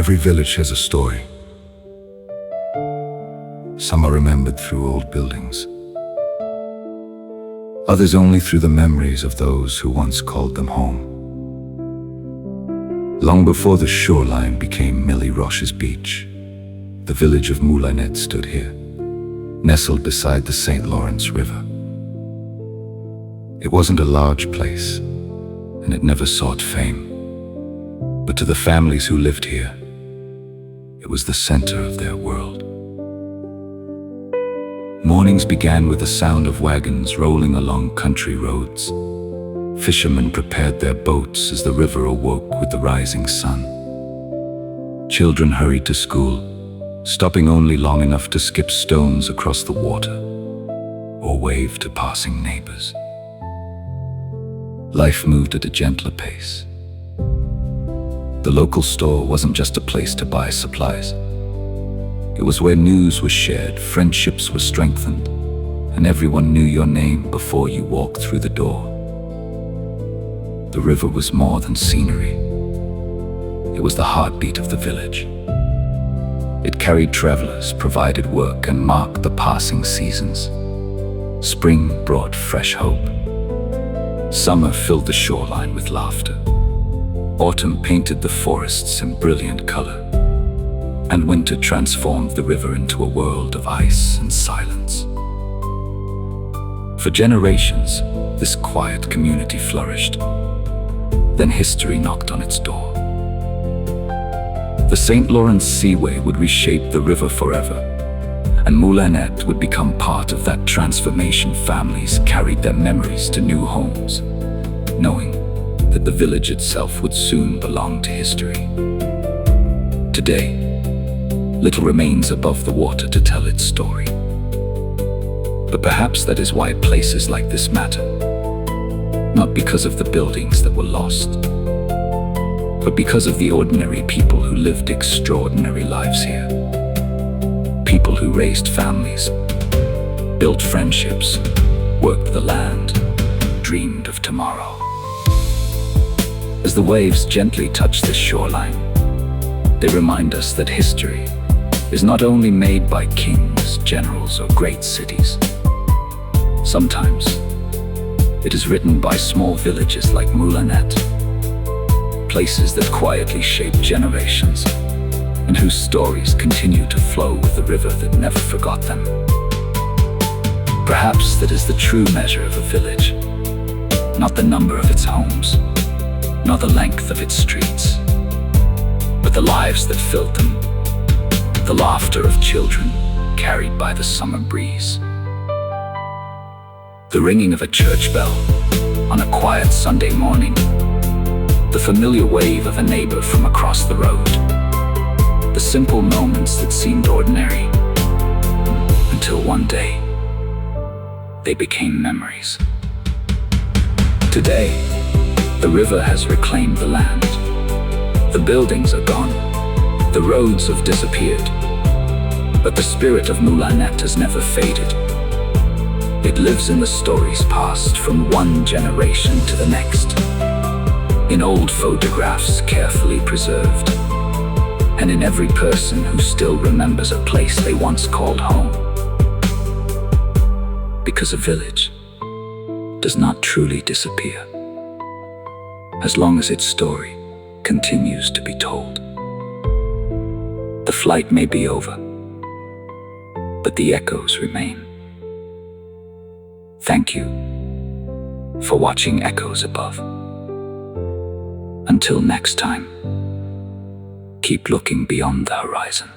Every village has a story. Some are remembered through old buildings. Others only through the memories of those who once called them home. Long before the shoreline became Mille Roches Beach, the village of Moulinette stood here, nestled beside the St. Lawrence River. It wasn't a large place, and it never sought fame. But to the families who lived here, it was the center of their world. Mornings began with the sound of wagons rolling along country roads. Fishermen prepared their boats as the river awoke with the rising sun. Children hurried to school, stopping only long enough to skip stones across the water or wave to passing neighbors. Life moved at a gentler pace. The local store wasn't just a place to buy supplies. It was where news was shared, friendships were strengthened, and everyone knew your name before you walked through the door. The river was more than scenery. It was the heartbeat of the village. It carried travelers, provided work, and marked the passing seasons. Spring brought fresh hope. Summer filled the shoreline with laughter. Autumn painted the forests in brilliant color, and winter transformed the river into a world of ice and silence. For generations, this quiet community flourished. Then history knocked on its door. The St. Lawrence Seaway would reshape the river forever, and Moulinette would become part of that transformation. Families carried their memories to new homes, knowing that the village itself would soon belong to history. Today, little remains above the water to tell its story. But perhaps that is why places like this matter. Not because of the buildings that were lost, but because of the ordinary people who lived extraordinary lives here. People who raised families, built friendships, worked the land, dreamed of tomorrow. As the waves gently touch this shoreline, they remind us that history is not only made by kings, generals, or great cities. Sometimes it is written by small villages like Moulinette, places that quietly shape generations, and whose stories continue to flow with the river that never forgot them. Perhaps that is the true measure of a village, not the number of its homes, nor the length of its streets, but the lives that filled them, the laughter of children carried by the summer breeze, the ringing of a church bell on a quiet Sunday morning, the familiar wave of a neighbor from across the road, the simple moments that seemed ordinary until one day they became memories. Today, the river has reclaimed the land. The buildings are gone, the roads have disappeared, but the spirit of Moulinette has never faded. It lives in the stories passed from one generation to the next, in old photographs carefully preserved, and in every person who still remembers a place they once called home. Because a village does not truly disappear, as long as its story continues to be told. The flight may be over, but the echoes remain. Thank you for watching Echoes Above. Until next time, keep looking beyond the horizon.